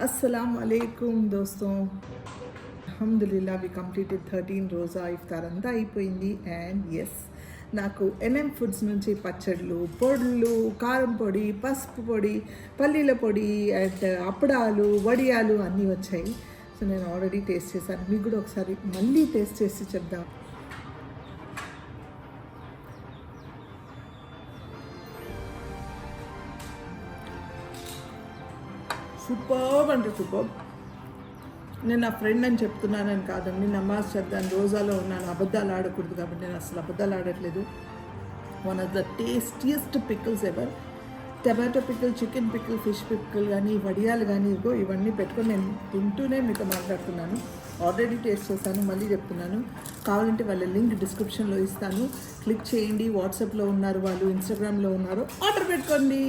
अस्सलाम वालेकुम दोस्तों. అల్హమ్దులిల్లా వి కంప్లీటెడ్ 13 రోజా ఇఫ్తార్ అంతా అయిపోయింది. అండ్ ఎస్, నాకు ఎన్ఎం ఫుడ్స్ నుంచి పచ్చళ్ళు, పొడులు, కారం పొడి, పసుపు పొడి, పల్లీల పొడి అండ్ అప్పడాలు, వడియాలు అన్నీ వచ్చాయి. సో నేను ఆల్రెడీ టేస్ట్ చేశాను. మీకు కూడా ఒకసారి మళ్ళీ టేస్ట్ చేసి చెప్దాం. సూపర్ అంటే సూపర్. నేను నా ఫ్రెండ్ అని చెప్తున్నానని కాదండి, నమాజ్ చదివాను, రోజాలో ఉన్నాను, అబద్ధాలు ఆడకూడదు కాబట్టి నేను అసలు అబద్ధాలు ఆడట్లేదు. One of the tastiest pickles ever. Tomato pickle, chicken pickle, fish pickle కానీ, వడియాలు కానీ, ఇవన్నీ పెట్టుకొని నేను తింటూనే మీతో మాట్లాడుతున్నాను. ఆల్రెడీ టేస్ట్ చేశాను, మళ్ళీ చెప్తున్నాను. కావాలంటే వాళ్ళ లింక్ డిస్క్రిప్షన్లో ఇస్తాను, క్లిక్ చేయండి. వాట్సాప్లో ఉన్నారు వాళ్ళు, ఇన్స్టాగ్రామ్లో ఉన్నారు, ఆర్డర్ పెట్టుకోండి.